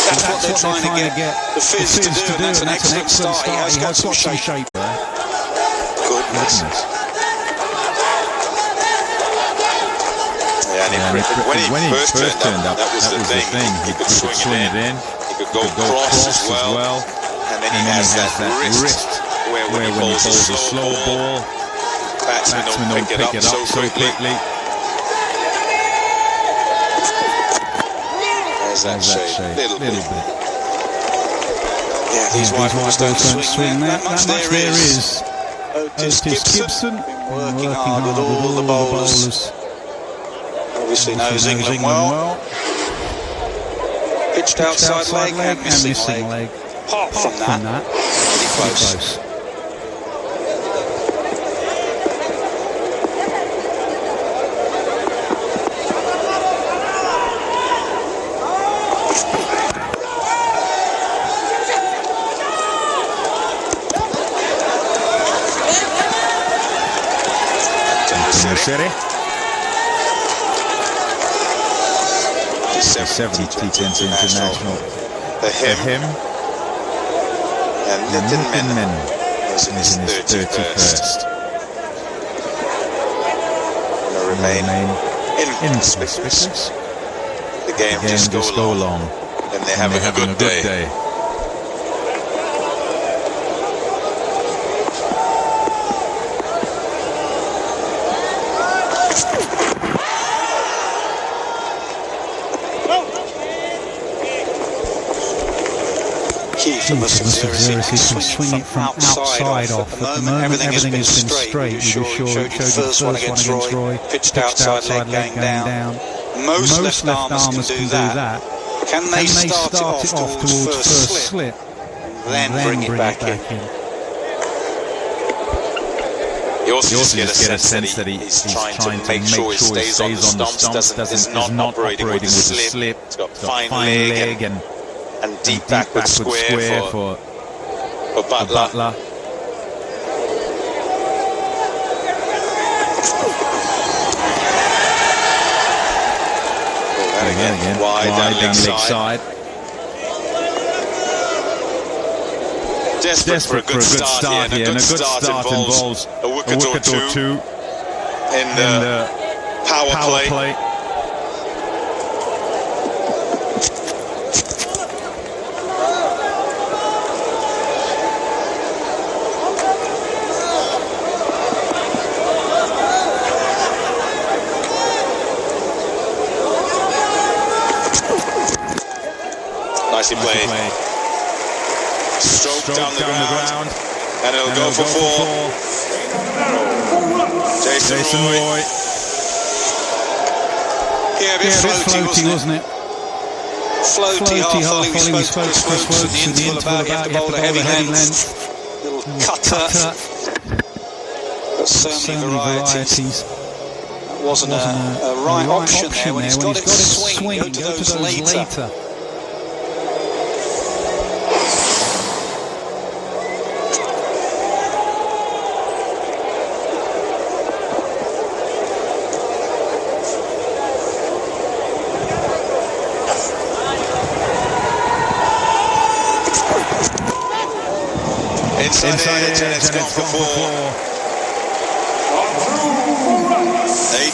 that's what they're trying to get the Fizz to do, and that's an excellent start. He has got some shape there. Goodness. Yeah, and when he first turned up, that was the thing. He could swing it in. He could go cross as well. And then he has that wrist where when he bowls a slow ball, batsmen don't pick it up so quickly. There's that shade, little bit. Yeah, these white balls don't swing that much. There is Otis Gibson, been working hard with all the bowlers. Obviously knows England well. Pitched outside leg and missing leg. Apart from that, pretty close. City. 70 T20 international for him. And Nitin Menon was in his 31st. Going to remain inconspicuous. The game just go along, and they're having a good day. To Mustafzeris, he can swing it from outside off. At the moment, everything has been straight. We just showed you the first one against Roy, pitched outside leg going down. Most left armers can do that. Can they start it off towards first slip, then bring it back in? You also just get a sense that he's trying to make sure he stays on the stumps, is not operating with the slip. He's got fine leg and deep backward square for Butler. Again, wide down leg side. Desperate for a good start here, and a good start involves a wicket or two in the power play. Nicely played. Stroke down the ground, and it'll go for four. Jason Roy. Yeah, a bit floaty, wasn't it? Floaty, half volley. We spoke to Chris Wokes in the interval about you have to bowl a heavy length. Little cutter. But so many varieties. That wasn't a right option there. When he's got it swing, go to those later. Inside edge, and it's gone for four.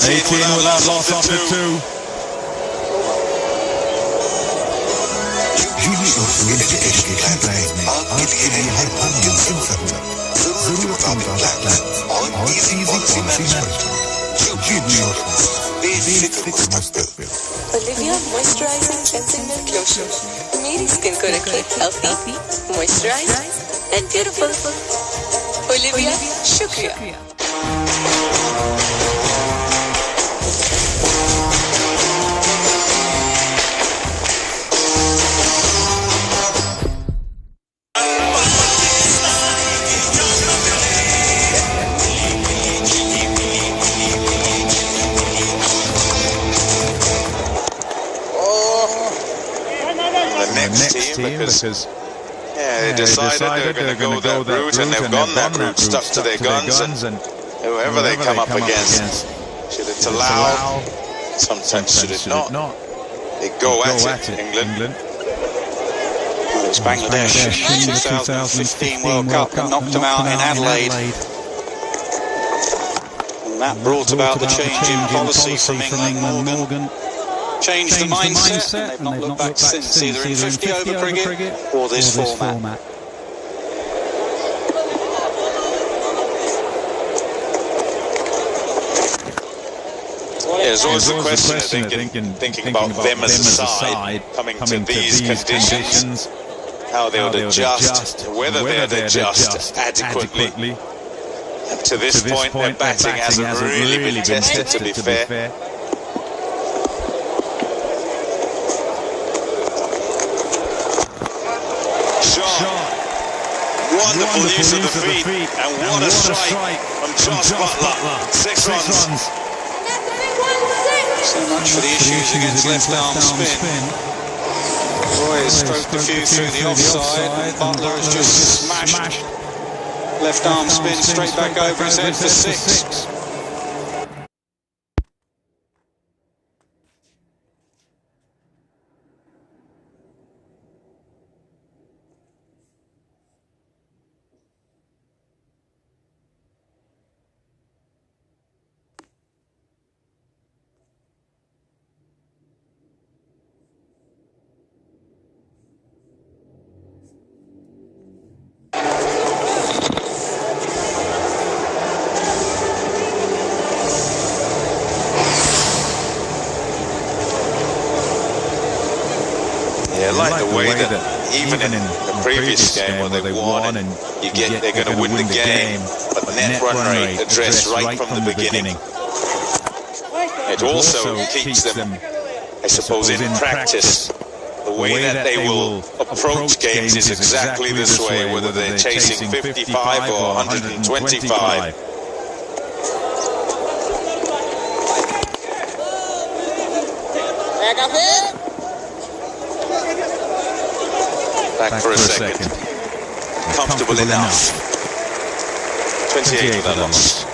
18 without loss after two. Olivia Moisturizing Cleansing Milk Lotion. मेरी skin को रखे healthy, moisturized and beautiful. Olivia, शुक्रिया. Because they decided they're going to go that route, and they've gone that route, stuck to their guns, and whoever they come up against, should it allow, sometimes should it not. They go at it, England. It's Bangladesh in the 2015 World Cup that knocked them out in Adelaide. And that brought about the change in policy from England. Morgan changed the mindset, and they've not looked back since, either in 50 over cricket or this format. Yeah, there's always the question, thinking about them as a side, coming to these conditions, how they would adjust, whether they'd adjust adequately. Up to this point, their batting hasn't really been tested, to be fair. Wonderful use of the feet, and what a strike from Josh Butler. 6 runs. So much for the issues against left arm spin. Roy has stroked a few through the offside, and Butler has just smashed left arm spin straight back over his head for 6. Like the way that even in the previous game where they won and they're going to win the game, but net run rate addressed right from the beginning. It also keeps them, I suppose, in practice. The way that they will approach games is exactly this way, whether they're chasing 55 or 125. Back for a second. Comfortable enough. 28 for that loss.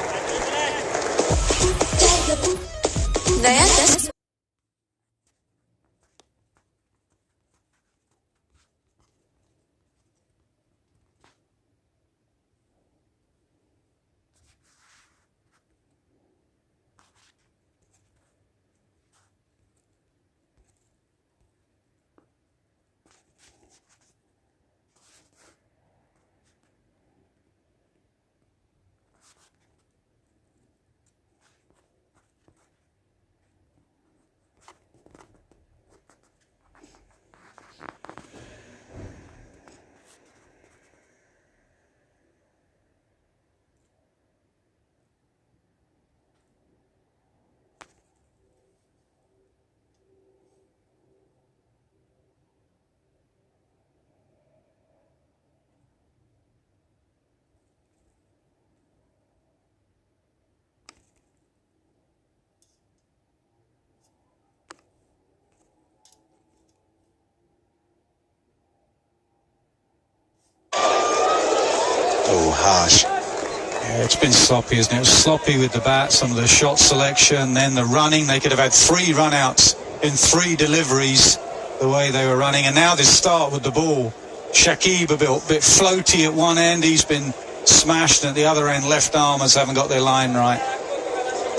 Oh, harsh. Yeah, it's been sloppy, isn't it? It was sloppy with the bat, some of the shot selection, then the running. They could have had 3 run-outs in 3 deliveries, the way they were running. And now this start with the ball. Shakib a bit floaty at one end. He's been smashed, and at the other end, left armers haven't got their line right.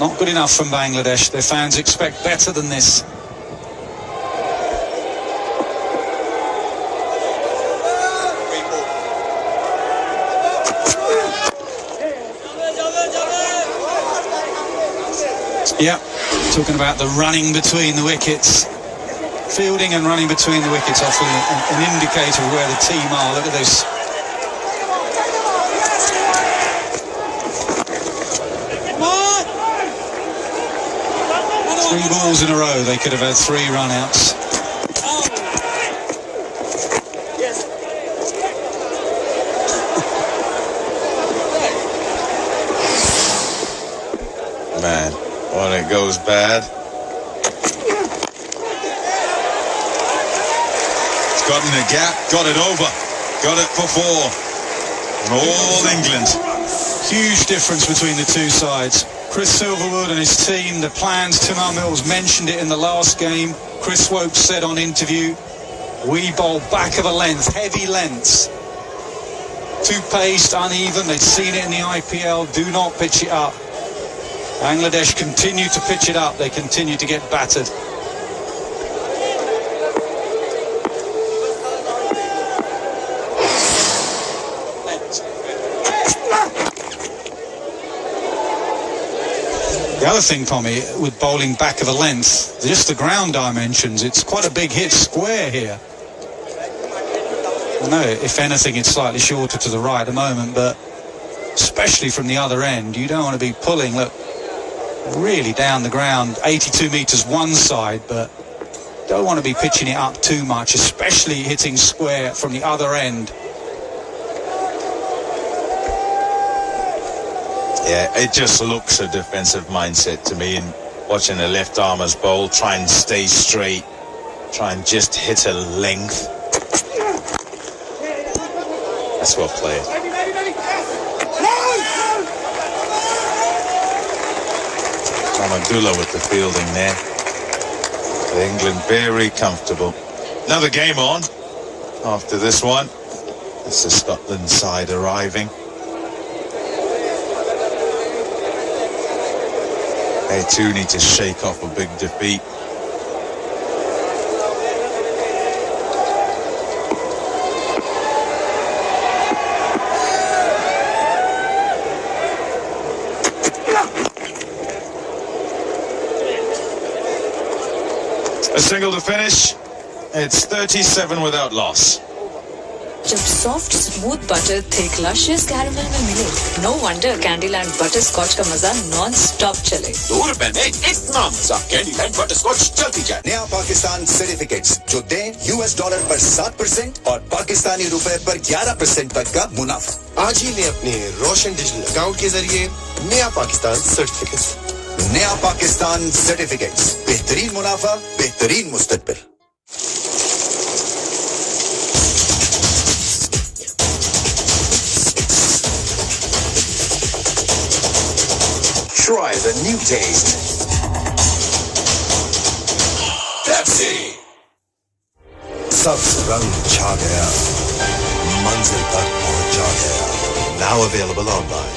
Not good enough from Bangladesh. Their fans expect better than this. Yeah, talking about the running between the wickets. Fielding and running between the wickets often an indicator of where the team are. Look at this. Three balls in a row, they could have had 3 run-outs. Man, when it goes bad. It's got in a gap, got it over, got it for 4. All England. Huge difference between the two sides. Chris Silverwood and his team, the plans, Timar Mills mentioned it in the last game. Chris Woke said on interview, We bowl back of a length, heavy lengths. Too paced, uneven. They've seen it in the IPL. Do not pitch it up. Bangladesh continue to pitch it up. They continue to get battered. The other thing, Tommy, with bowling back of a length, just the ground dimensions, it's quite a big hit square here. I know, if anything, it's slightly shorter to the right at the moment, but especially from the other end, you don't want to be pulling, look, really down the ground, 82 metres one side, but don't want to be pitching it up too much, especially hitting square from the other end. Yeah, it just looks a defensive mindset to me, and watching a left armer's bowl, try and stay straight, try and just hit a length. That's well played. Abdullah with the fielding there. England very comfortable. Another game on after this one. It's the Scotland side arriving. They too need to shake off a big defeat. A single to finish. It's 37 without loss. जब soft, smooth butter, thick, luscious caramel में मिले, no wonder Candyland butterscotch का मजा non-stop चले. ₹2 में इतना मजा Candyland butterscotch चलती जाए. नया पाकिस्तान सर्टिफिकेट्स जो दें $1 पर 7% और पाकिस्तानी रुपए पर 11% तक का मुनाफा. आज ही ले अपने रोशन डिजिटल अकाउंट के जरिए नया पाकिस्तान सर्टिफिकेट्स. नया पाकिस्तान सर्टिफिकेट्स, बेहतरीन मुनाफा, बेहतरीन मुस्तकबिल. Try the new taste. Pepsi. सब रंग छा गया, मंजिल तक पहुंचा गया. Now available online.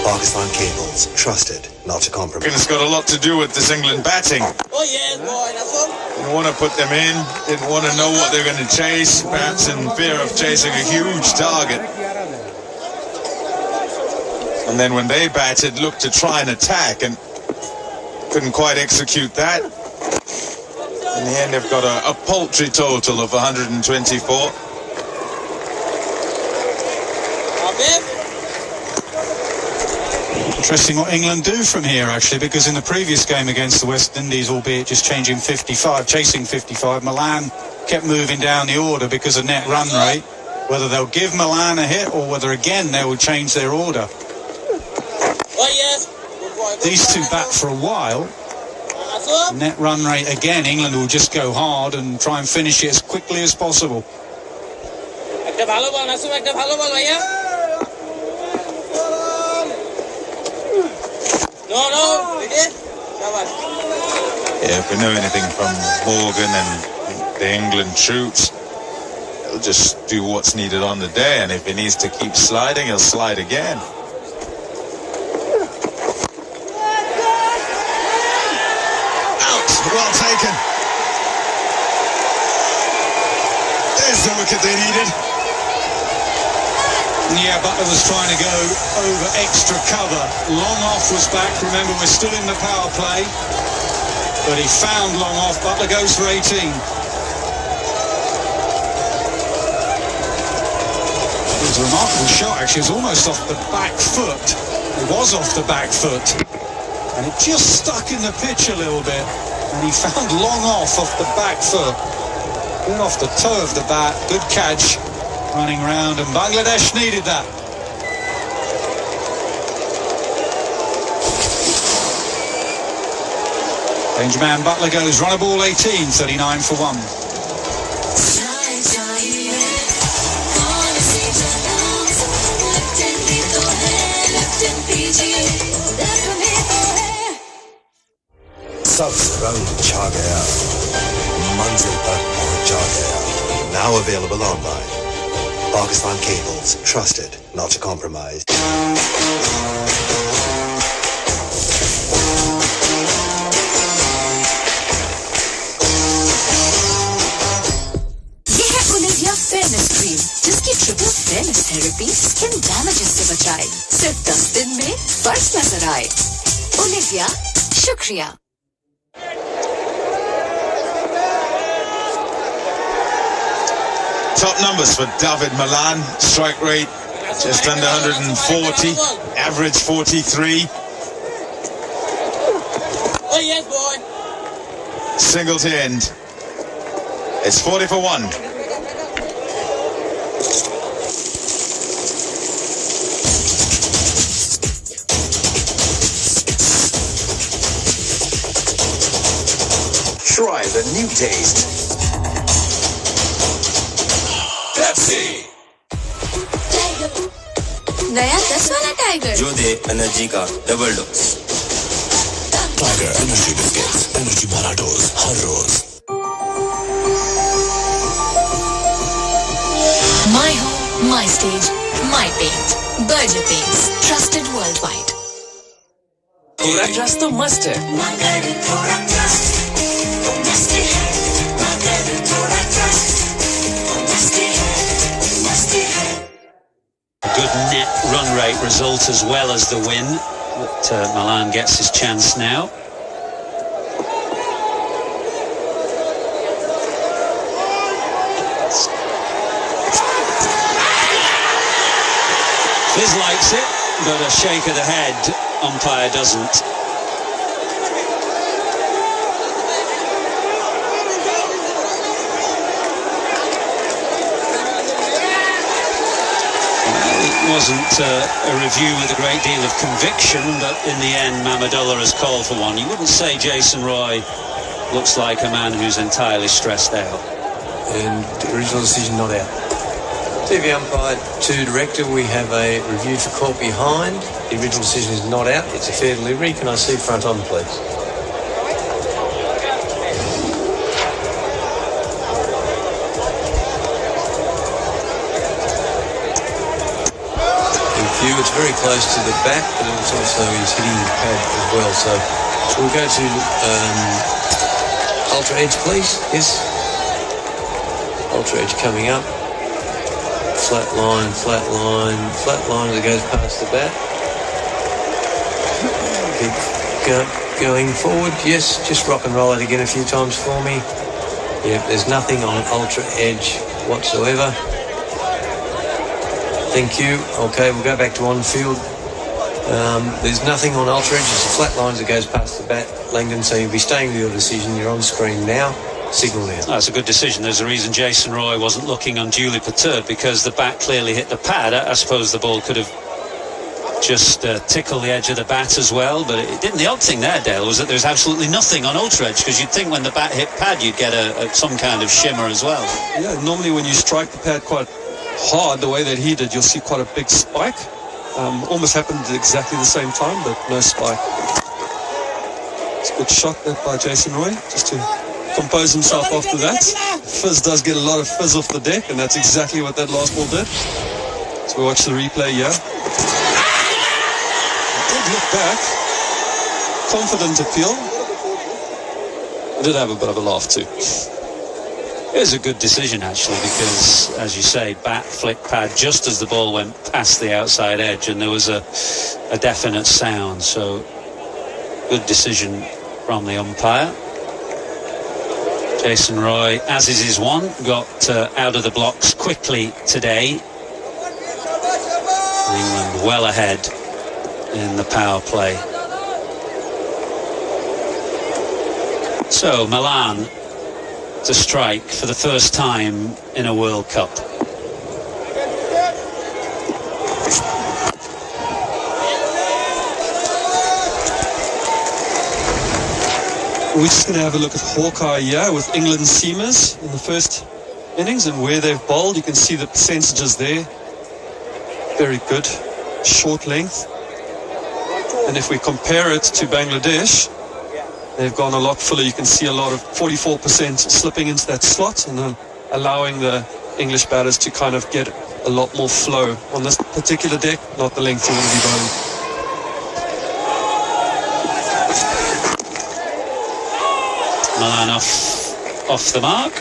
Pakistan cables, trusted, not to compromise. It's got a lot to do with this England batting. Oh yeah, boy, that's all. Didn't want to put them in, didn't want to know what they're going to chase, perhaps in fear of chasing a huge target. And then when they batted, looked to try and attack and couldn't quite execute that. In the end, they've got a paltry total of 124. Interesting what England do from here, actually, because in the previous game against the West Indies, albeit just chasing 55, Milan kept moving down the order because of net run rate. Whether they'll give Milan a hit or whether again they will change their order. These two bat for a while. Net run rate again, England will just go hard and try and finish it as quickly as possible. Yeah, if we know anything from Morgan and the England troops, he'll just do what's needed on the day, and if he needs to keep sliding, he'll slide again. Out, well taken. There's the wicket they needed. Yeah, Butler was trying to go over extra cover. Long off was back. Remember, we're still in the power play. But he found long off. Butler goes for 18. It was a remarkable shot, actually. It was almost off the back foot. It was off the back foot. And it just stuck in the pitch a little bit. And he found long off the back foot. Good off the toe of the bat. Good catch. Running round, and Bangladesh needed that. Danger man Butler goes, run a ball 18, 39 for 1. सब रंग छा गया, मंजिल तक पहुंचा गया. Now available online. Pakistan Cables. Trusted, not to compromise. Fairness cream जिसकी triple fairness therapy skin damages से बचाए, सिर्फ 10 दिन में फर्क नजर आए। ओलिविया, शुक्रिया। Top numbers for David Malan. Strike rate just under 140, average 43. Oh yes, boy. Single to end. It's 40 for 1. Try the new taste. Pepsi. नया 10 वाला टाइगर जो दे एनर्जी का double dose. Tiger Energy Biscuits. Energy भरा dose हर रोज। My home, my stage, my paint. Berger Paints, trusted worldwide. थोड़ा trust तो मस्ट है। Good net run rate result as well as the win. But Milan gets his chance now. Fizz likes it, but a shake of the head, umpire doesn't. Wasn't a review with a great deal of conviction, but in the end Mamadullah has called for one. You wouldn't say Jason Roy looks like a man who's entirely stressed out. And the original decision not out. TV umpire to director, we have a review for caught behind. The original decision is not out. It's a fair delivery. Can I see front on, please? It's very close to the back, but it's also he's hitting the pad as well. So we'll go to Ultra Edge, please. Yes. Ultra Edge coming up. Flat line, flat line, flat line as it goes past the bat. Keep going forward. Yes, just rock and roll it again a few times for me. Yep, there's nothing on Ultra Edge whatsoever. Thank you. Okay, we'll go back to on field. There's nothing on Ultra Edge. It's a flat line that goes past the bat, Langdon. So you'll be staying with your decision. You're on screen now. Signal now. That's a good decision. There's a reason Jason Roy wasn't looking unduly perturbed, because the bat clearly hit the pad. I suppose the ball could have just tickled the edge of the bat as well, but it didn't. The odd thing there, Dale, was that there's absolutely nothing on Ultra Edge, because you'd think when the bat hit pad you'd get some kind of shimmer as well. Yeah, normally when you strike the pad quite hard the way that he did, you'll see quite a big spike. Almost happened at exactly the same time, but no spike. It's a good shot that by Jason Roy, just to compose himself after that. Fizz does get a lot of fizz off the deck, and that's exactly what that last ball did. So we watch the replay here. Did look back, confident appeal. I did have a bit of a laugh too. It was a good decision, actually, because, as you say, bat flick pad just as the ball went past the outside edge, and there was a definite sound. So, good decision from the umpire. Jason Roy, as is his one, got out of the blocks quickly today. England well ahead in the power play. So, Milan to strike for the first time in a World Cup. We're just going to have a look at Hawkeye here with England seamers in the first innings and where they've bowled. You can see the percentages there. Very good. Short length. And if we compare it to Bangladesh, they've gone a lot fuller. You can see a lot of 44% slipping into that slot and a allowing the English batters to kind of get a lot more flow on this particular deck, not the length you want to be bowling. Malan off the mark.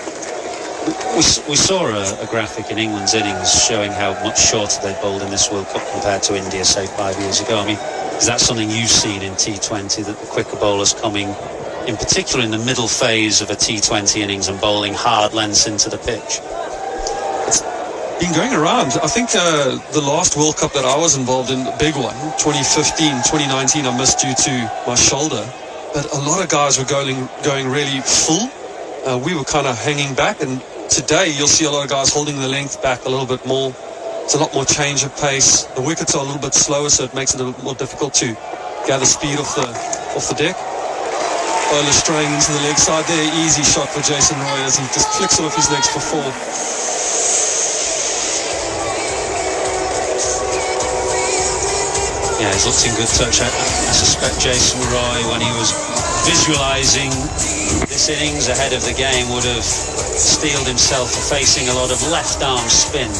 We saw a graphic in England's innings showing how much shorter they bowled in this World Cup compared to India, say 5 years ago. I mean, is that something you've seen in T20, that the quicker bowlers coming, in particular in the middle phase of a T20 innings, and bowling hard lengths into the pitch? It's been going around. I think the last World Cup that I was involved in, the big one, 2015, 2019, I missed due to my shoulder. But a lot of guys were going really full. We were kind of hanging back, and today you'll see a lot of guys holding the length back a little bit more. It's a lot more change of pace. The wickets are a little bit slower, so it makes it a little more difficult to gather speed off the deck. Bowler straying into the leg side there. Easy shot for Jason Roy as he just flicks it off his legs for 4. Yeah, he's looked in good touch. I suspect Jason Roy, when he was visualising this innings ahead of the game, would have steeled himself for facing a lot of left arm spin.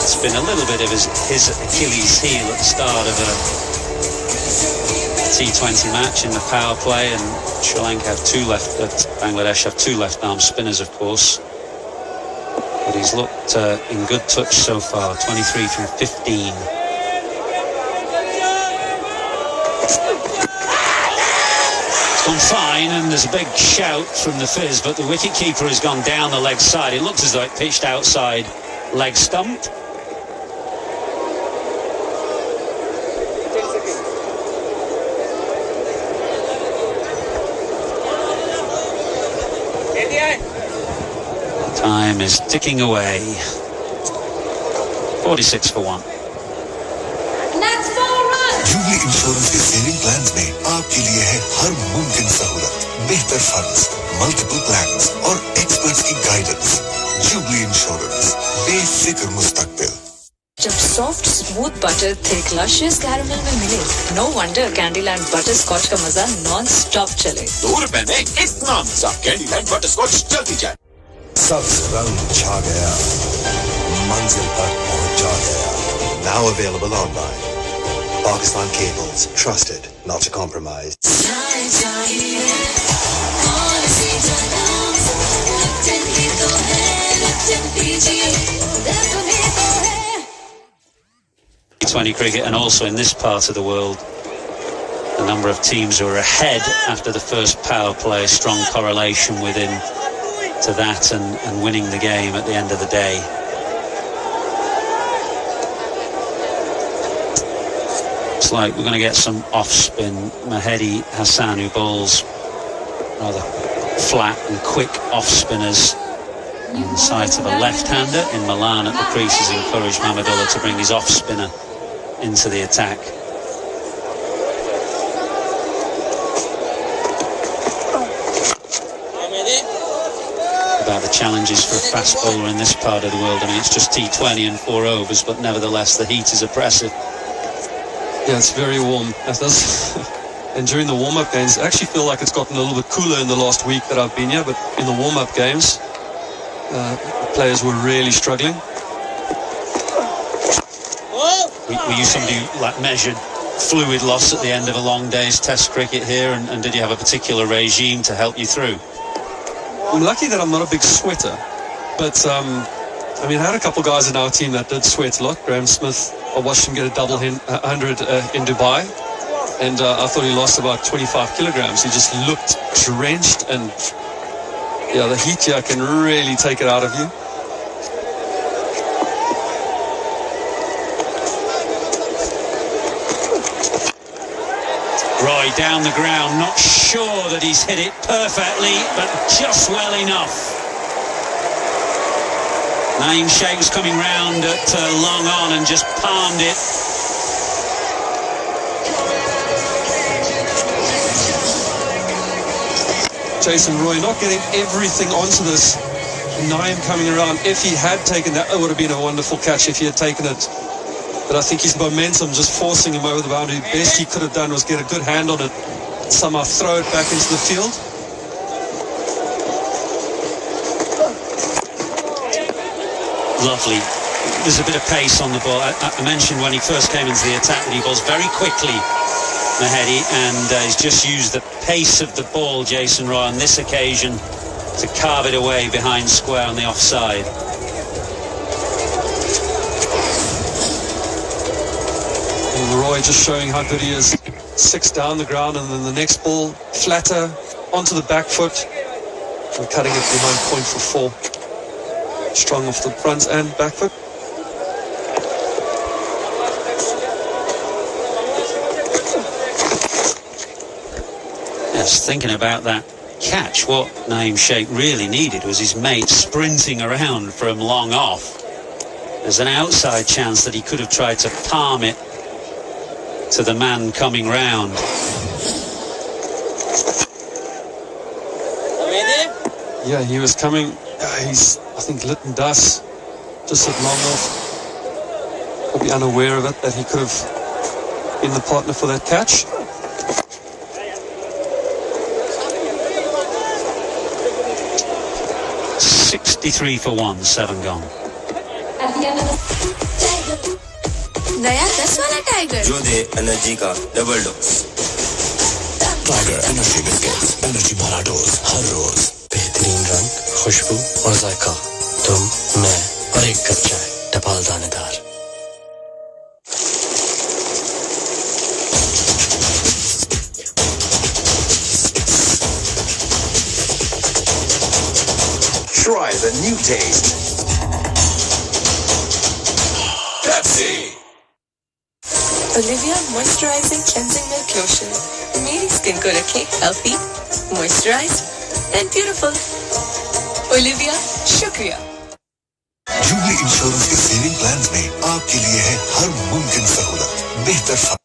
It's been a little bit of his Achilles heel at the start of a T20 match in the power play, and Sri Lanka have Bangladesh have 2 left arm spinners, of course. But he's looked in good touch so far, 23 from 15. It's gone fine, and there's a big shout from the Fizz, but the wicketkeeper has gone down the leg side. It looks as though it pitched outside leg stump. Time is ticking away. 46 for 1. Jubilee insurance के saving plans में आपके लिए है हर मुमकिन सहूलत, बेहतर funds, multiple plans और experts की गाइडेंस। जुबली इंश्योरेंस, बेफिक्र मुस्तकबिल। जब soft smooth butter thick luscious caramel में मिले, नो वंडर कैंडीलैंड बटरस्कॉच का मजा नॉन स्टॉप चले। ₹2 में इतना मजा कैंडीलैंड बटरस्कॉच चलती जाए। सब्ज रंग छा गया, मंजिल पर पहुंचा गया। Now available online. Pakistan Cables, trusted, not to compromise. T20 cricket, and also in this part of the world, the number of teams who are ahead after the first power play, strong correlation within to that and winning the game at the end of the day. Looks like we're going to get some off-spin. Mahedi Hassan, who bowls rather flat and quick off-spinners in the sight of a left-hander in Milan at the crease, has encouraged Mahmudullah to bring his off-spinner into the attack. About the challenges for a fast bowler in this part of the world. I mean, it's just T20 and 4 overs, but nevertheless the heat is oppressive. Yeah, it's very warm. And during the warm-up games, I actually feel like it's gotten a little bit cooler in the last week that I've been here, but in the warm-up games, players were really struggling. Were you somebody who measured fluid loss at the end of a long day's test cricket here, and did you have a particular regime to help you through? I'm lucky that I'm not a big sweater, but I mean, I had a couple guys in our team that did sweat a lot. Graham Smith, I watched him get a double 100 in Dubai, and I thought he lost about 25 kilograms. He just looked drenched, and yeah, the heat here can really take it out of you. Roy down the ground, not sure that he's hit it perfectly, but just well enough. Naeem Sheikh was coming round at long on and just palmed it. Jason Roy not getting everything onto this. Naeem coming around. If he had taken that, it would have been a wonderful catch if he had taken it. But I think his momentum just forcing him over the boundary. Best he could have done was get a good hand on it, somehow throw it back into the field. lovely. There's a bit of pace on the ball. I mentioned when he first came into the attack that he bowls very quickly, Mahedi, and he's just used the pace of the ball, Jason Roy, on this occasion to carve it away behind square on the offside. And Roy just showing how good he is. 6 down the ground, and then the next ball flatter onto the back foot and cutting it behind point for 4. Strong off the front and back foot. Yes, thinking about that catch, what Naeem Sheikh really needed was his mate sprinting around from long off. There's an outside chance that he could have tried to palm it to the man coming round. Yeah, he was coming. He's, I think, Lytton Das just at long off. Probably unaware of it, that he could have been the partner for that catch. $63 for 1, 7 gone. नया 10 वाला tiger जो दे energy का double dose. Tiger energy biscuits, energy भरा dose हर रोज। बेहतरीन रंग, खुशबू और जायका। तुम, मैं और एक कप चाय, टपाल दानेदार। Try the new taste. Pepsi. Olivia Moisturizing Cleansing Milk Lotion. मेरी स्किन को रखे healthy, moisturized and beautiful. Olivia, शुक्रिया. जुबली इंश्योरेंस के सेविंग प्लान्स में आपके लिए है हर मुमकिन सहूलत, बेहतर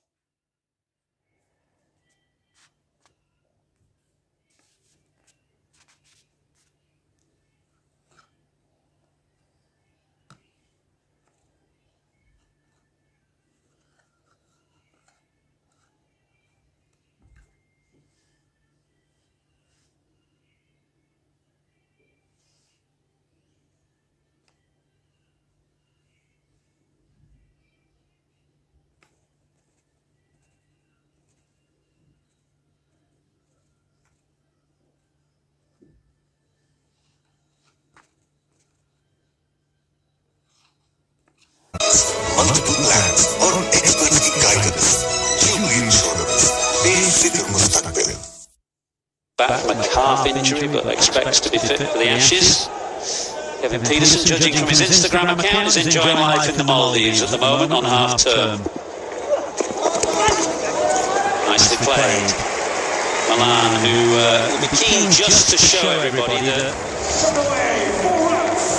multiple plans और experts की guidance. Jubilee Insurance, बेफिक्र मुस्तकबिल. Back from a calf injury, but expects to be fit for the Ashes. Kevin Peterson, judging from his Instagram account, is enjoying life in the Maldives at the moment on half-term. Nicely played. Milan, who will be keen just to show everybody that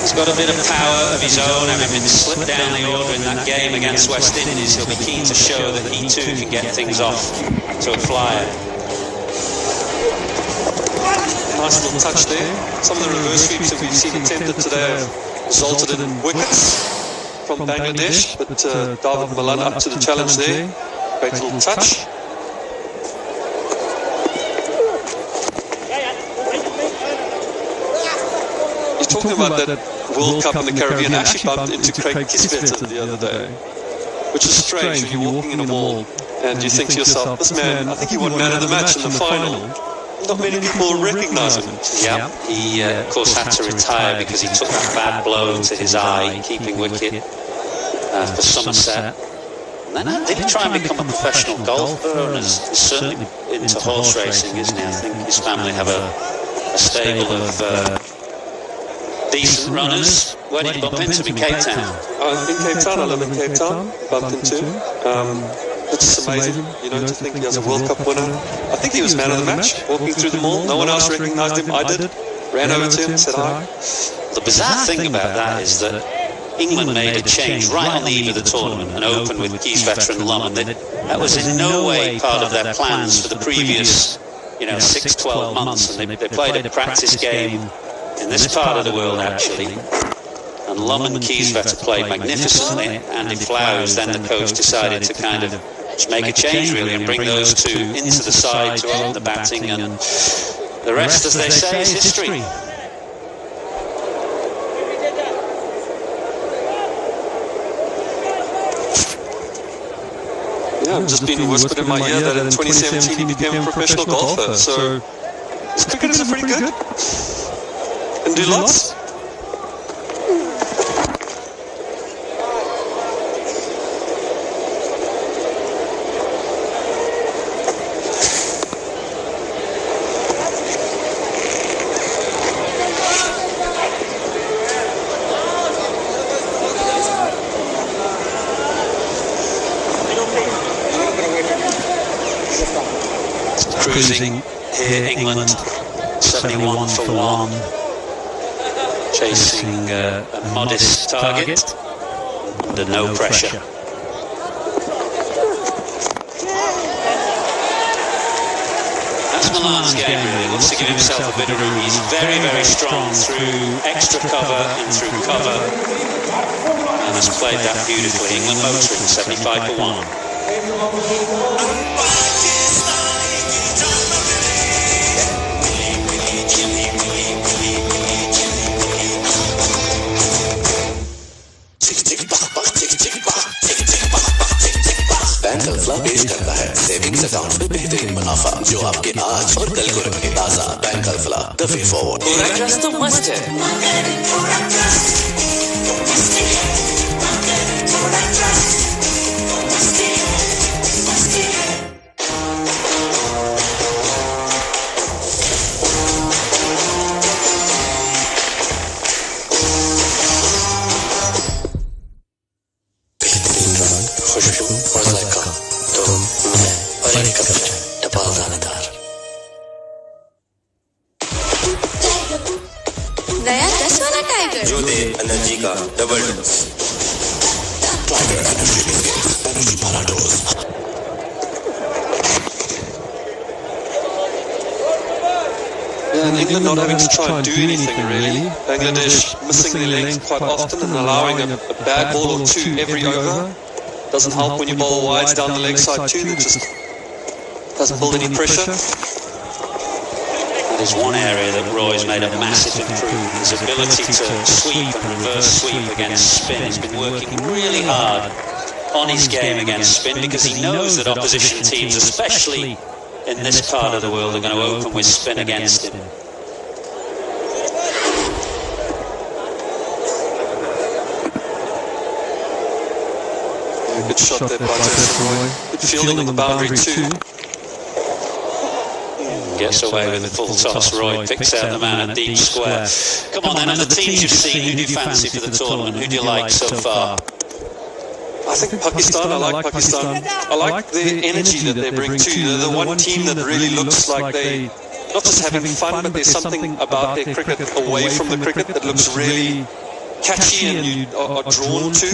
he's got a bit of power of his own, having been slipped down the order in that game against West Indies. He'll be keen to show that he too can get things off to a flyer. Nice little touch there. Some of the reverse sweeps that we've seen attempted today have resulted in wickets from Bangladesh, but David Malan up to the challenge there. Great little touch. He's talking about that World Cup in the Caribbean. I actually bumped into Craig Kisvet the other day, which is strange when you're walking in a mall and you think to yourself, this man, I think he won man of the match in the final. Not many people recognize him. Yeah, he of course had to retire because he took that bad blow to his eye, keeping wicket for Somerset. And then did he try and become a professional golfer? And is certainly into horse racing, isn't he? I think his family have a stable of decent runners. Where did he bump into him? In Cape Town? In Cape Town, I live in Cape Town. Bumped into him. It's just amazing, you know, to think he was a World Cup winner. I think he was man of the match, walking through the mall. No one else recognised him. I did. Ran over to him, said hi. The bizarre thing about that is that England made a change right on the eve of the tournament and opened with Keys veteran Lum, and that was in no way part of their plans for the previous, 6-12 months. And they played a practice game in this part of the world, actually. And Lum and Keysvetter played magnificently. Andy Flowers, then the coach, decided to kind of just make a change, really, and bring those two into the side to open the batting. And the rest, as they say, is history. Yeah, I've just been whispered in my ear that in 2017 he became a professional golfer. So his cricketers are pretty good. Can do lots. Cruising here, England, 71 for 1, chasing a modest target under no pressure. That's Milan's game really, wants to give himself a bit of room. He's very, very strong through extra cover and through cover, and has played that beautifully. England motoring 75 for 1. Bank Alfalah पेश करता है savings account में बेहतरीन मुनाफा जो आपके आज और कल को रखे ताजा। Bank Alfalah the way forward. पूरा ट्रस्ट तो मस्त है। खुशबू और जायका तुम मैं और एक कप चाय टपाल दानेदार। नया 10 वाला टाइगर जो दे एनर्जी का double dose. Tiger energy biscuit बड़ा dose. Yeah, and England not having to try and do anything really. Bangladesh missing their length quite often and allowing a bad ball or two every over. Doesn't help when you bowl wides down the leg side too. That just doesn't build any pressure. There's one area that Roy's made a massive improvement. His ability to sweep and reverse sweep against spin. He's been working really hard on his game against spin because he knows that opposition teams, especially in this part of the world, are going to open with spin against him. Good shot there by Roy. Good fielding on the boundary too. Gets away with a full toss. Roy picks out the man at deep square. Come on then, and the teams you've seen, who do you fancy for the tournament? Who do you like so far? I think Pakistan, I like Pakistan. I like the energy that they bring too. They're the one team that really looks like they not just having fun, but there's something about their cricket away from the cricket that looks really catchy and you are drawn to.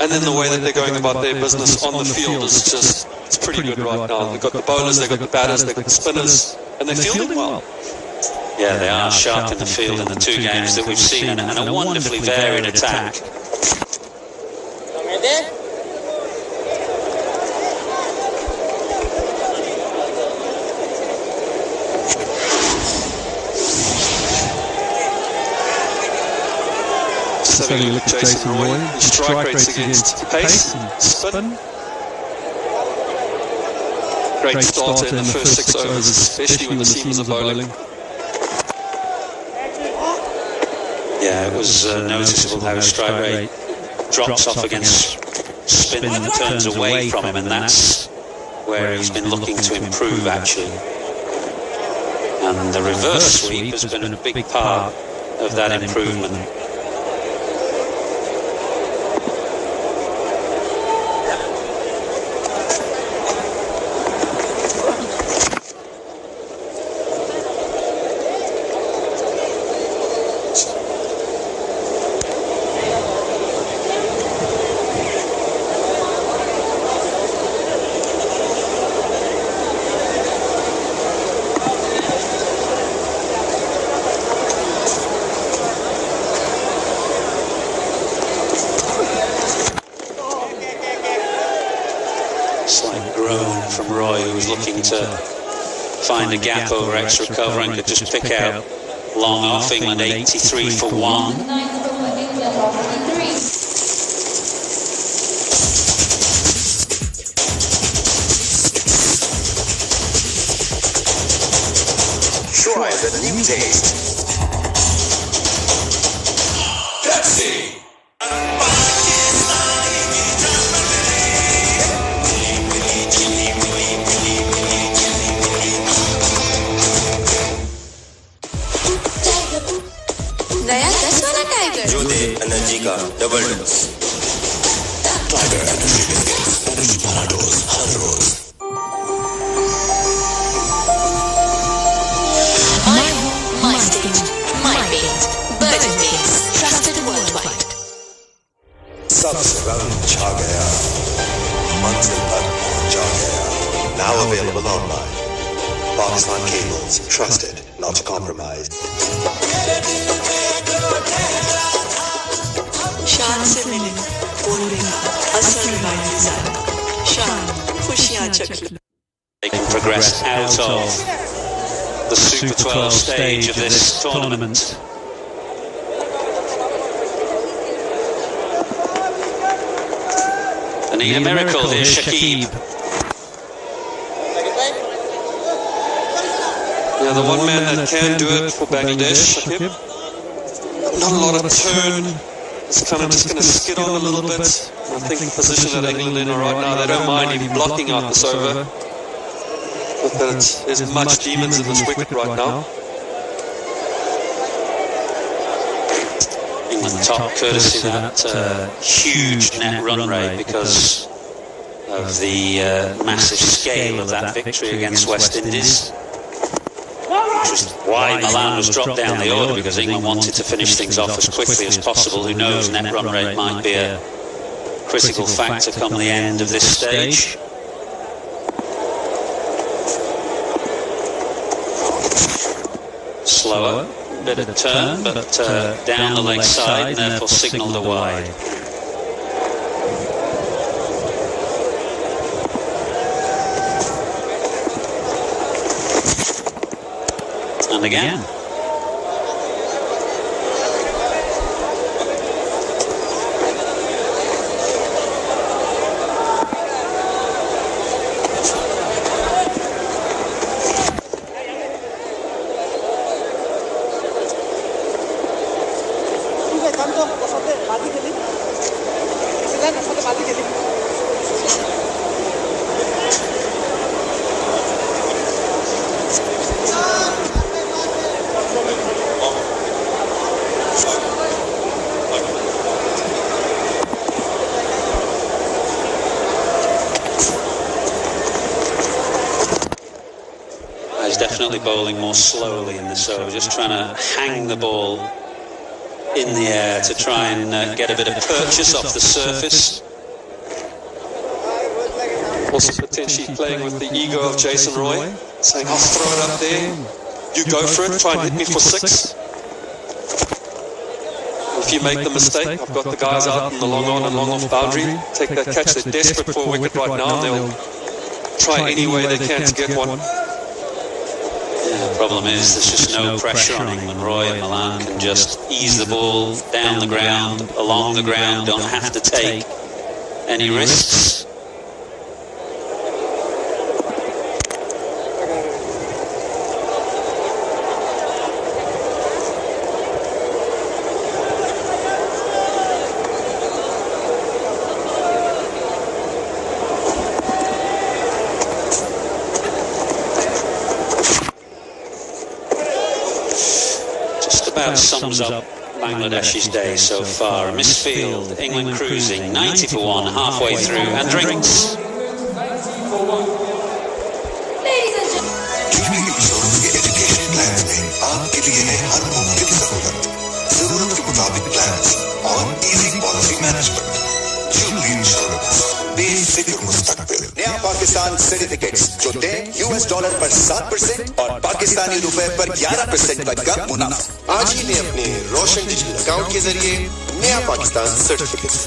And then the way that they're going about their business on the field is just, it's pretty good right now. They've got the bowlers, they've got the batters, they've got the spinners, and they're fielding well. Yeah, they are sharp in the field in the two games that we've seen, and a wonderfully varied attack. Just having a look at Jason Roy. His strike rates against pace and spin. Great starter in the first 6 overs, especially when the seamers are bowling. Yeah, it was noticeable how his strike rate drops off against spin and turns away from him, and that's where he's been looking to improve actually. And the reverse sweep has been a big part of that improvement. Slight groan from Roy, who was looking to find a gap over extra cover and could just pick out long off. England 83 for 1. Try the new taste. Pepsi. नया 10 वाला tiger जो दे energy का double dose. Tiger energy energy वाला dose हर रोज। My home, my state, my paint. Burton Paints, trusted worldwide. सबसे रंग छा गया, मंजिल पर पहुंचा गया. Now available online. Pakistan Cables, trusted, not to compromise. शान से मिले बोले असर शान खुशियां चख लो. They can progress out of the Super 12 stage of this tournament. They need a miracle here, Shakib. Yeah, the one man that can do it for Bangladesh, Shakib. Not a lot of turn. It's kind of just going to skid on a little bit. I think the position that England in right now, they don't mind even blocking out this over. But there's much demons in this wicket right now. England top courtesy that huge net run rate because of the massive scale of that victory against West Indies. Which was why Milan was dropped down the order, because England wanted to finish things off as quickly as possible. Who knows, net run rate might be a critical factor come the end of this stage. Slower, bit of turn, but down the leg side and therefore signalled a wide. And again. Definitely bowling more slowly in this over, just trying to hang the ball in the air to try and get a bit of purchase off the surface. Also potentially playing with the ego of Jason Roy, saying, I'll throw it up there, you go for it, try and hit me for 6. If you make the mistake, I've got the guys out in the long on and long off boundary, take that catch, they're desperate for a wicket right now, and they'll try any way they can to get one. The problem is there's just no pressure on England. Roy and Milan can just ease the ball down the ground, along the ground, don't have to take any risks. Sums up Bangladesh's day so far. A misfield, England cruising 90 for 1 halfway through, and drinks. नया Pakistan certificates जो दें US dollar पर 7% और पाकिस्तानी रुपए पर 11% का कम मुनाफा। आज ही लें अपने रोशन डिजिटल अकाउंट के जरिए नया पाकिस्तान सर्टिफिकेट्स।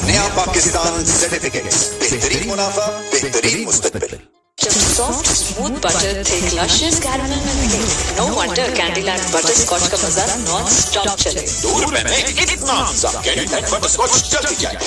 नया पाकिस्तान सर्टिफिकेट्स, बेहतरीन मुनाफा, बेहतरीन मुस्तकबिल। Soft, smooth butter, thick, luscious caramel milk. No wonder Candyland butterscotch का मजा non-stop चले। ₹2 में इतना मजा, Candyland butterscotch जल्दी जाए।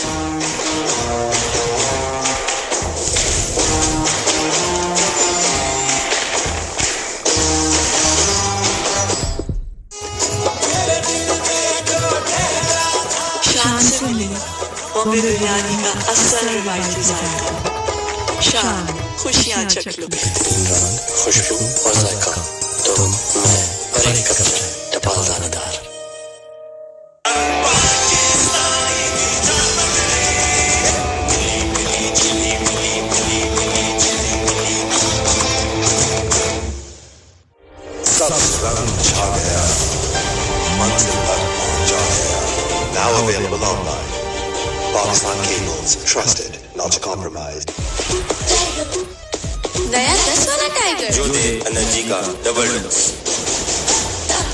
बॉम्बे बिरयानी का असल रवायती जायका शान खुशियाँ चख लो खुशबू और जायका तुम मैं और एक कप चाय टपाल दानेदार Now available online. Pakistan cables, trusted, not compromised. नया 10 वाला टाइगर जो दे एनर्जी का डबल डोज।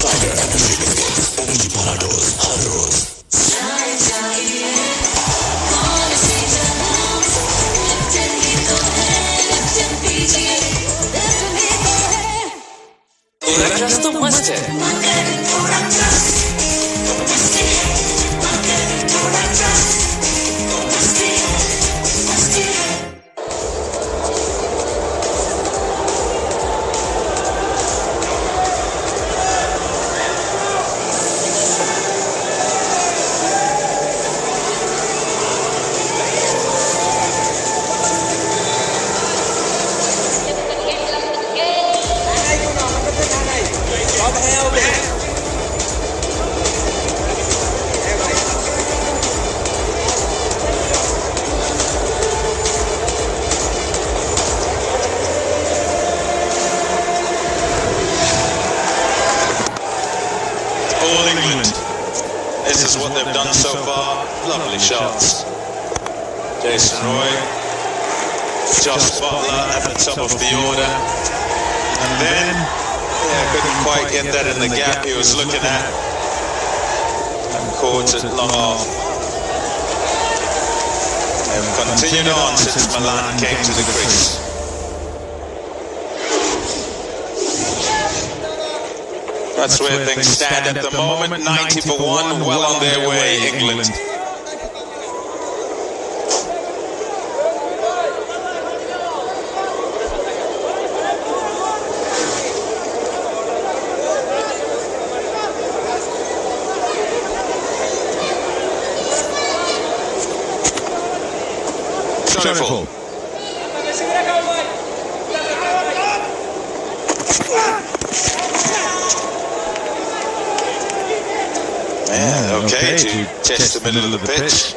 टाइगर एनर्जी वाला डोज हर रोज। पूरा ट्रस्ट तो मस्त है। This is what they've done so far. Lovely shots. Jason Roy, Josh Butler at the top of the order. And then, couldn't quite get that in the gap he was looking at. And caught it long off. They've continued on since Milan came to the crease. That's where things stand at the moment. 90 for 1, well on their way, England. Beautiful. Yeah, okay, to test the middle of the pitch.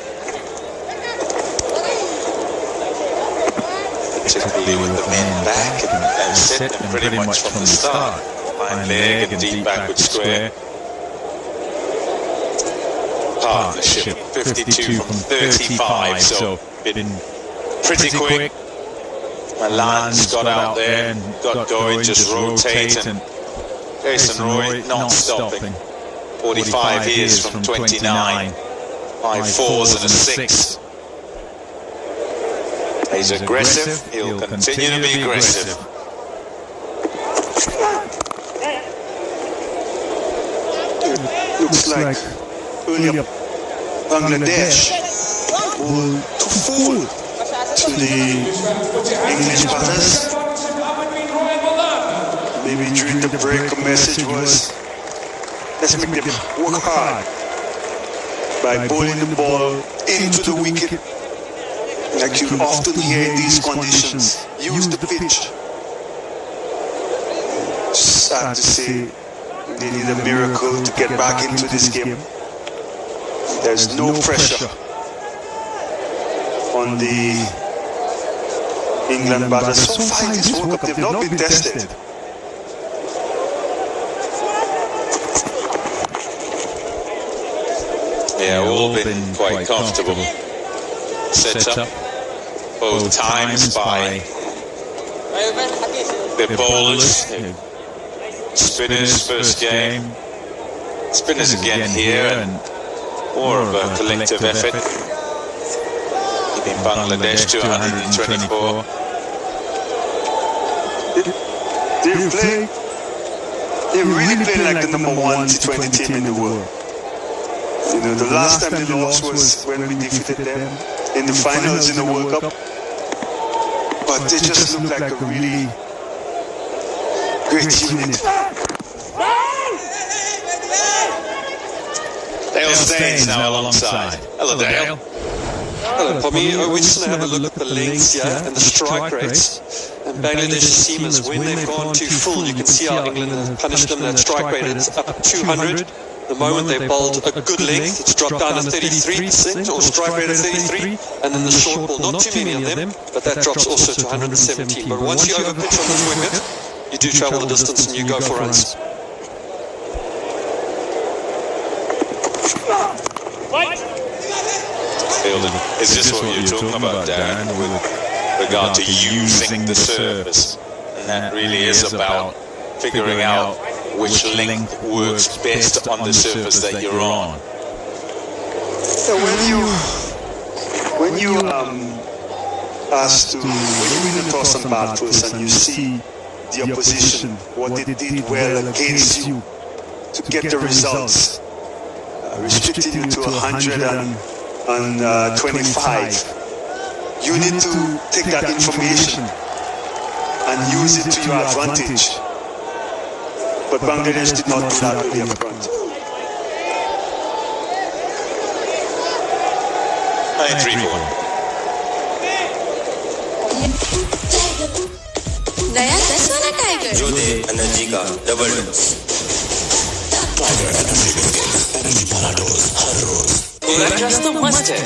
Particularly with the men back and set them pretty much from the start. Fine leg and deep backward square. Partnership 52 from 35, so been pretty quick. Milan's got out there and got going, just rotate, and Jason Roy not stopping. 45 years from 29, 5 fours and a 6. He's aggressive, he'll continue to be aggressive. Looks like earlier Bangladesh will fall to the English batters. Maybe during the break a message was, let's make them work hard by bowling the ball into the wicket. Like you often hear in these conditions, use the pitch. Sad to say, they need a miracle to get back into this game. There's no pressure on the England batters. So far in this World Cup, they've not been tested. Yeah, all been quite comfortable. Set up both times by the bowlers. Spinners first game. Spinners again here, and more of a collective effort. Keeping Bangladesh to 124. They really play like the number 1 T20 team in the world. You know, the last time they lost was when we defeated them in the finals in the World Cup. But they just look like a really great unit. Dale Staines now alongside. Hello, Dale. Hello, Pommy. We just want to have a look at the lengths here and the strike rates. And Bangladesh's seamers, when they've gone too full, you can see how England has punished them. That strike rate is up 200. The moment they bowled a good length, it's dropped down to 33%, or strike rate of 33, and then the short ball, not too many of them, but that drops also to 117. But once you overpitch on this wicket, you do travel the distance and you go for runs. Is this what you're talking about, Darren, with regard to using the surface? And that really is about figuring out which length works best on the surface that you're on. So when you asked to, when you win the toss and bat first and you see the opposition, what they did well against you to get the results, restricting you to 125, you need to take that information and use it to your advantage. But Bangladesh did not do that early up front. नया 10 वाला tiger जो दे energy का double dose tiger energy biscuits energy वाला dose हर रोज पूरा trust तो मस्त है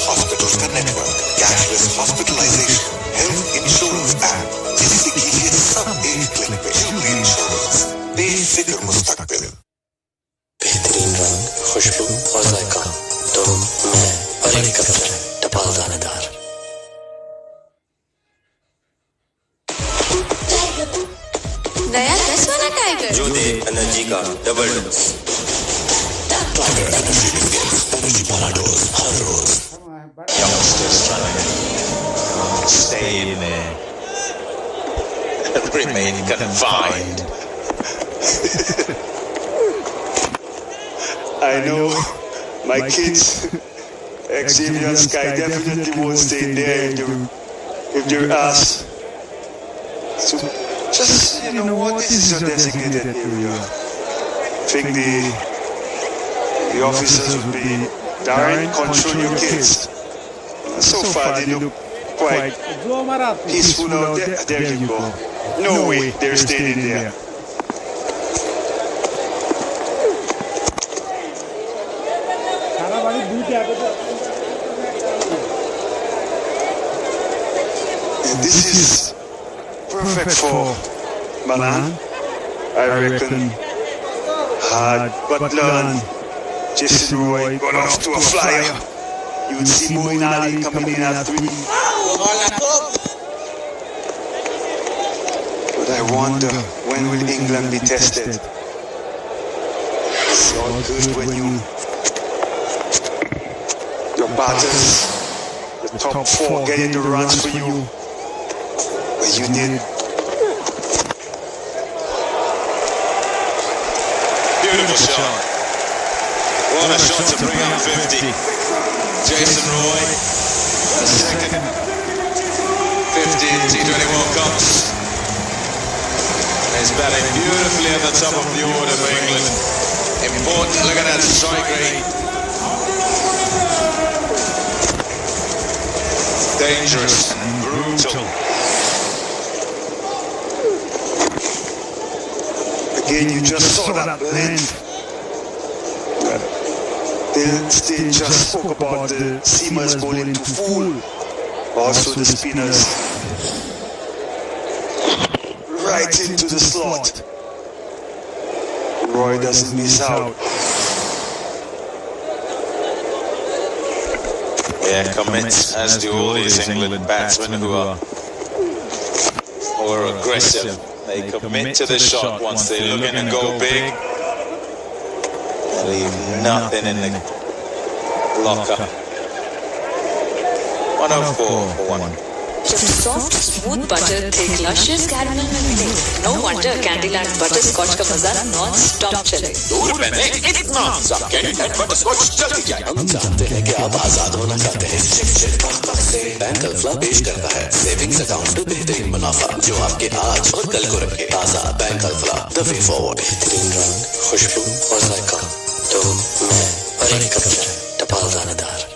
हॉस्पिटल्स का network, cashless hospitalisation, health insurance app, जिससे कि ये सब एक क्लिक पे जुबली इंश्योरेंस, बेफिक्र मुस्तकबिल। बेहतरीन रंग, खुशबू और जायका, तुम, मैं और एक कप्तान, टपाल दानेदार। नया 10 वाला टाइगर जो दे एनर्जी का double dose tiger energy biscuits energy वाला डोज हर रोज Youngsters trying to stay in there and remain confined. I know my kids, Xavier and Sky, definitely won't stay there if they're asked. So just, what is your designated area? I think the officers would be, Darren, control your kids. So far they look quite peaceful out there. There you go. No way they're staying there. And this is perfect for Malan. I reckon hard but learn. Jason Roy got off to a flyer. You would see Moeen Ali coming in at 3. But I wonder, when will England be tested? It's all good when your batters, the top 4, getting the runs for you. But you did. Beautiful shot. What a shot to bring up 50. Jason Roy, the second 50 T20 World Cups. He's batting beautifully at the top of the order for England. Important, look at that strike rate. Dangerous and brutal. Again, you just saw that blend. They just spoke about the seamers bowling to full. Also the spinners. Right into the slot. Roy doesn't miss out. Yeah, commits, as do all these England batsmen who are more aggressive. They commit to the shot once they're looking to go big. Leave nothing in the locker. 104 for 1. जब soft smooth butter thick luscious caramel में मिले, no wonder Candyland butterscotch का मजा non stop चले। दूर में इतना Candyland butter scotch जल्दी जाए। हम जानते हैं कि आप आजाद होना चाहते हैं। बैंक अल्फा पेश करता है सेविंग्स अकाउंट में बेहतरीन मुनाफा जो आपके आज और कल को रखे। ताजा bank alpha the way forward. बेहतरीन रंग, खुशबू और जायका, तो मैं और एक कप चाय, टपाल दानेदार।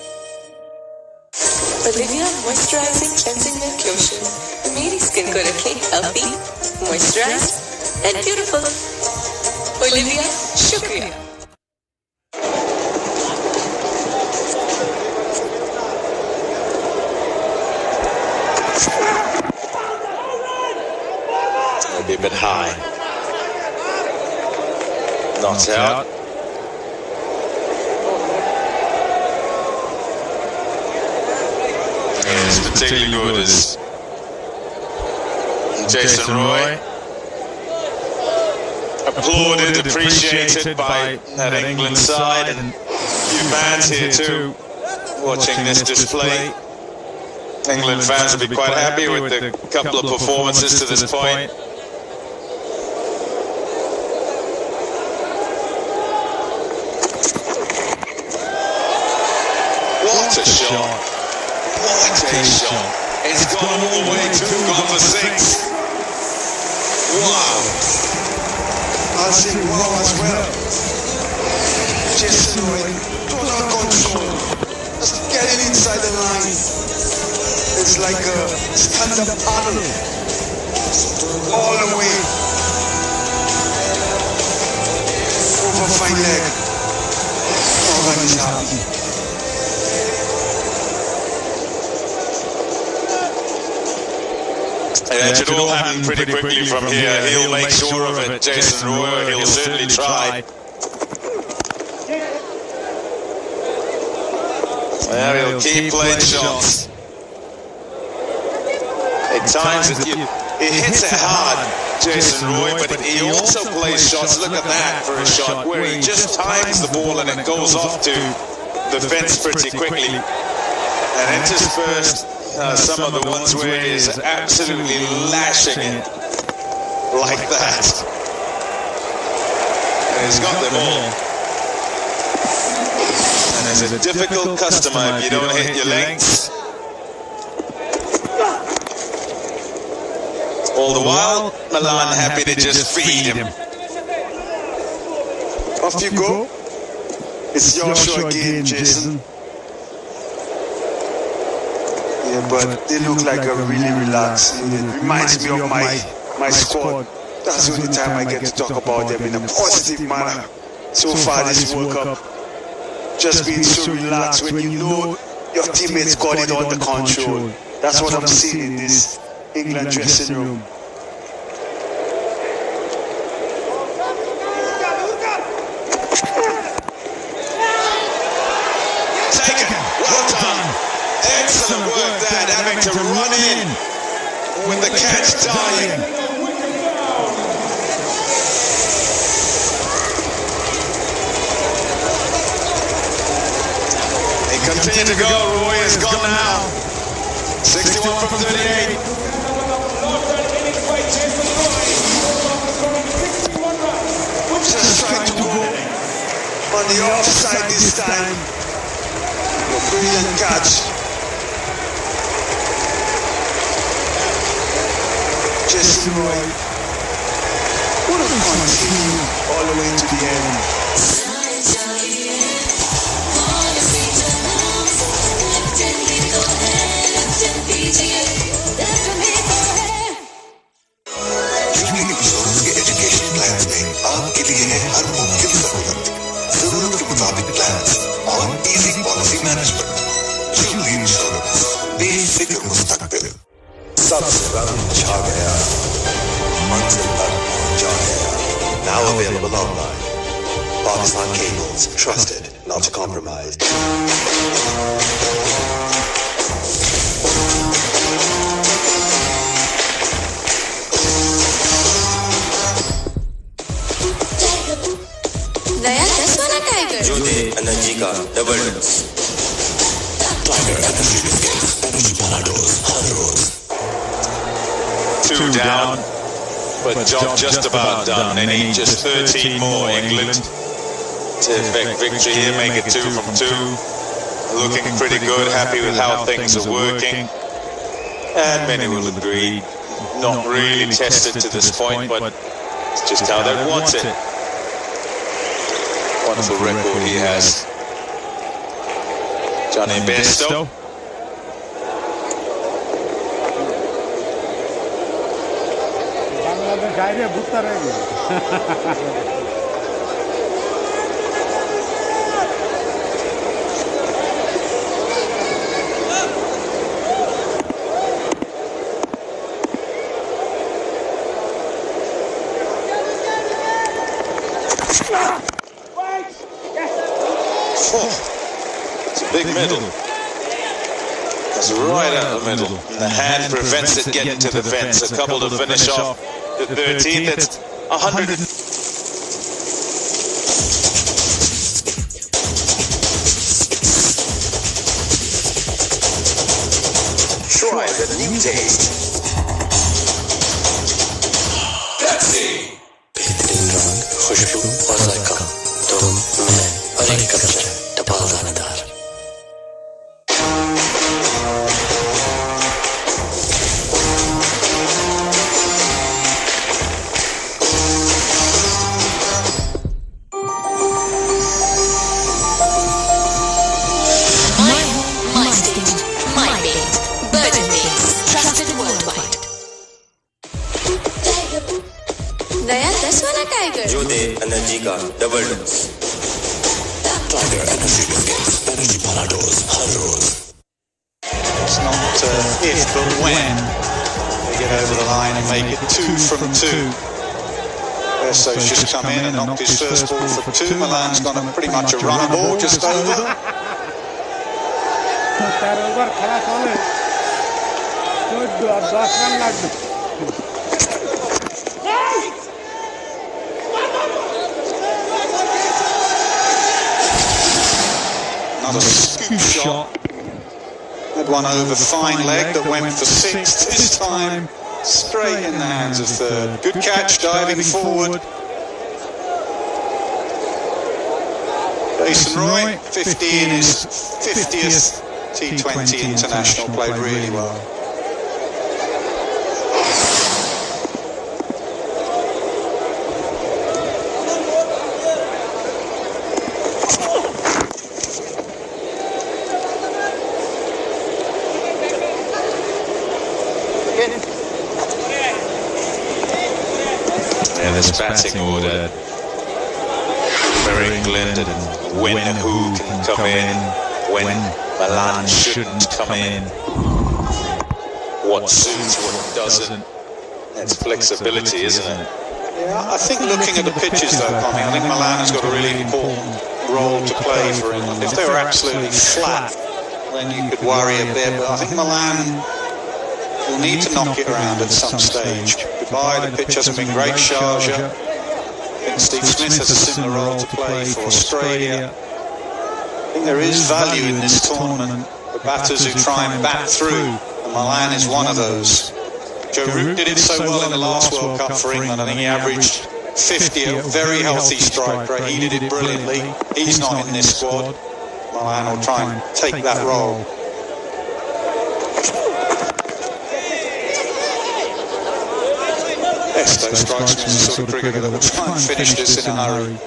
Olivia Moisturizing Cleansing Milk Lotion मेरी स्किन को रखे healthy, moisturized and beautiful. Olivia, शुक्रिया। Maybe a bit high. Not out. It's particularly good as Jason Roy. Applauded, appreciated by that England side, and a few fans here too watching this display. England fans will be quite happy with the couple of performances to this point. What a shot! What a shot! It's gone all the way to gone for 6. Wow! I'll say wow as well. Just total control. Just getting inside the line. It's like a stand-up paddle. All the way. Over fine leg. Oh, he's happy. That should all happen pretty quickly from here. He'll make sure of it. Jason Roy, he'll certainly try. Well, he'll keep playing shots. At times, he hits it hard, Jason Roy, but he also plays shots. Look at that for a shot where he just times the ball and it goes off to the fence pretty quickly and interspersed. Some of the ones where he's absolutely lashing it like that. And he's got them all. And as a difficult customer if you don't hit your lengths. All the while, Milan happy to just feed him. Off you go. It's your show again, Jason. Yeah, but they look like a really relaxed. It reminds me of my squad. That's the only time I get to talk about them in a positive manner. So far this World Cup, just being so relaxed when you know your teammates got it under control. That's what I'm seeing in this England dressing room. Excellent work there, having to run in with the catch dying. He continued to go, Roy is gone now. 61 from 38. Just trying to go on the offside this time. A brilliant catch. Jason Roy. What a continue all the way to the end. Education plans में आपके लिए है हर मुमकिन सहूलत, जरूरत के मुताबिक plans और easy policy management. Jubilee insurance, बेफिक्र मुस्तकबिल। सबसे रंग छा गया, मंजिल पर पहुंचा गया. Now available online. Pakistan Cables, trusted, not compromised. नया 10 वाला टाइगर जो दे एनर्जी का double dose. Two down, but job just about done. They need just 13 more, England, to effect victory here, make it 2 from 2. Looking pretty good, happy with how things are working. And many will agree, not really tested to this point, but it's just how they want it. Wonderful record he has. Johnny Besto. It's a big middle. It's right out the middle. And the hand prevents it getting to the fence. A couple to finish off the 13th. It's 100. Try the new taste. Pepsi. बेहतरीन रंग, खुशबू और जायका, तुम, मैं और एक cup चाय, टपाल दानेदार। नया 10 वाला टाइगर जो दे एनर्जी का double dose. Tiger energy biscuits, energy वाला डोज हर रोज। It's not if, but when they get over the line and make it 2 from 2. Besto's just come in and knocked his first ball for 2. Milan's got a pretty much a runner ball just over. Another scoop shot. Had one over fine leg that went for 6 this time. Straight in the hands of third. Good catch, diving forward. Jason Roy, 50 in his 50th T20 international, played really well. And this batting order for England, and when who can come in, when Milan shouldn't come in, what suits, what doesn't. It's flexibility, isn't it? Yeah, I think looking at the pitches though, Tommy, I think Milan has got a really important role to play for England. If they were absolutely flat, then you could worry a bit, but I think Milan will need to knock it around at some stage. Dubai, the pitch hasn't been great. Sharjah. I think Steve Smith has a similar role to play for Australia. I think there is value in this tournament for batters who try and bat through, and Milan is one of those. Joe Root did it so well in the last World Cup for England. I think he averaged 50, a very healthy strike rate. He did it brilliantly. He's not in this squad. Milan will try and take that role. Besto strikes me as the sort of cricketer that will try and finish this in a hurry.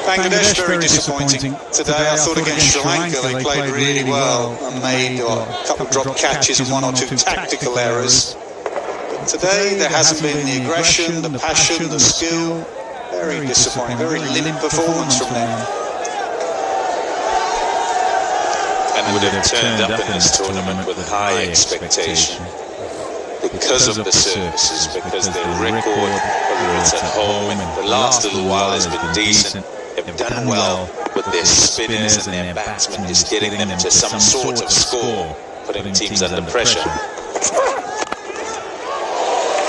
Bangladesh very disappointing today. I thought against Sri Lanka they played really well and made a couple of drop catches and 1 or 2 tactical errors. But today there hasn't been the aggression, the passion, the skill. Very disappointing, very limp performance from them. And would have turned up in this tournament with high expectation because of the services, because their record, whether it's at home and the last little while has been decent, have done well with their spinners and their batsmen, just getting them to some sort of score, putting teams under pressure.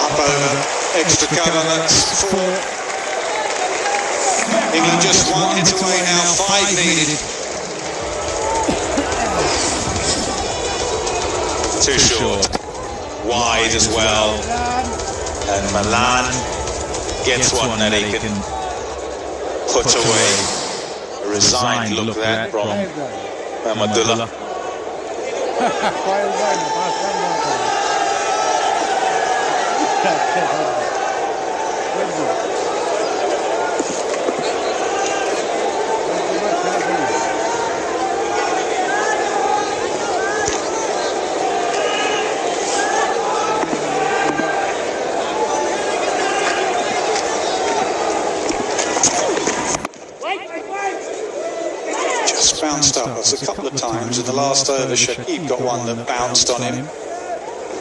Up over, extra cover, that's 4. England just 1 hit away now, 5 needed. Too short. Wide as well. And Milan gets one that he can put away. A resigned look there from Mamadullah. Bounced up us a couple of times in the last over. Shakib got one that bounced on him.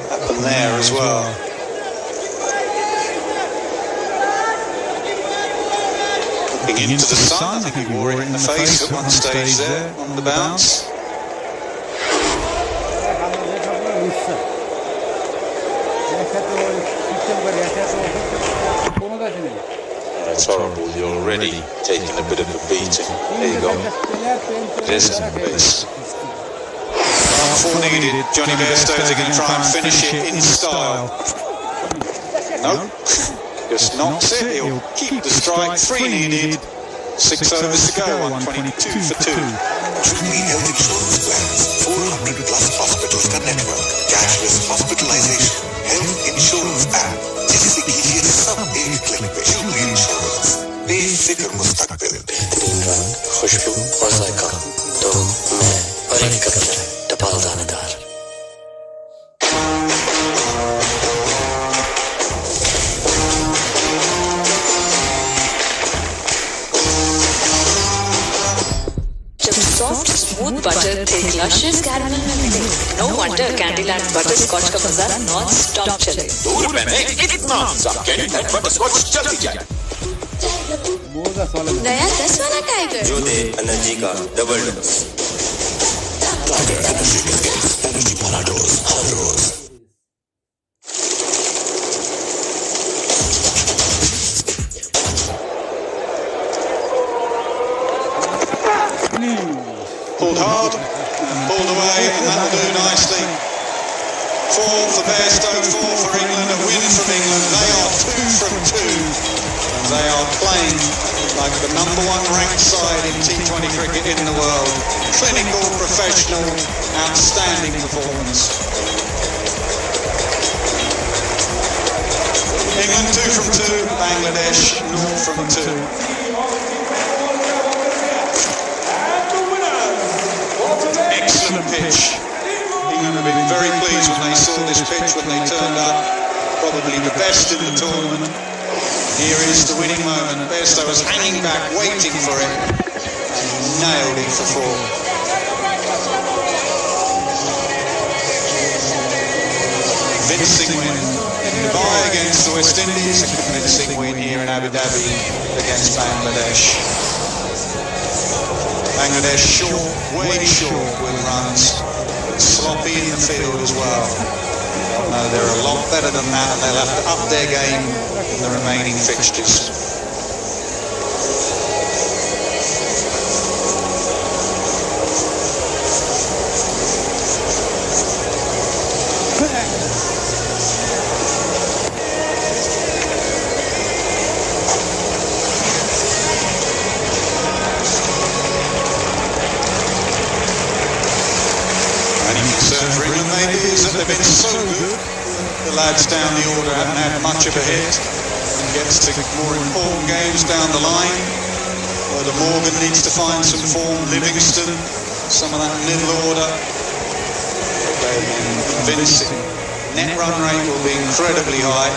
Happened there as well. Looking into the sun, I think he wore it in the face at one stage there on the bounce. That's horrible, you're already taking a bit of a beating. There you go. There's this. 4 needed. Johnny Bairstow's going to try and finish it in style. Nope. Just knocks it. He'll keep the strike. 3 needed. 6 overs to go. 122 for 2. Truly health insurance plans. 400 plus hospitals का network. Cashless hospitalization. Health insurance app. जिससे कीजिए सब एक click पे. Truly insurance. बेफिक्र मुस्तकबिल. बेहतरीन रंग, खुशबू और जायका. तो मैं और एक कप चाय. टपाल दानेदार. Soft, smooth butter, thick, luscious caramel milk. No wonder Candyland butterscotch का मजा non-stop चले. 2 रुपए में इतना कैंडीलैंड बटरस्कॉच चलती जाए. नया 10 वाला टाइगर. जो दे एनर्जी का double dose. Tiger energy biscuits. Energy वाला डोज हर रोज. Pulled hard, pulled away, and that'll do nicely. 4 for Bairstow, 4 for England, a win from England. They are 2 from 2. And they are playing like the #1 ranked side in T20 cricket in the world. Clinical, professional, outstanding performance. England 2 from 2, Bangladesh 0 from 2. Excellent pitch. England have been very pleased when they saw this pitch when they turned up. Probably the best in the tournament. Here is the winning moment. Bairstow was hanging back, waiting for it, and nailed it for 4. Convincing win in Dubai against the West Indies. A convincing win here in Abu Dhabi against Bangladesh. Bangladesh short, way short with runs, sloppy in the field as well. No, they're a lot better than that, and they'll have to up their game in the remaining fixtures. For England maybe is that they've been so good, the lads down the order haven't had much of a hit. And gets to more important games down the line, where the Morgan needs to find some form, Livingston, some of that middle order. They've been convincing. Net run rate will be incredibly high.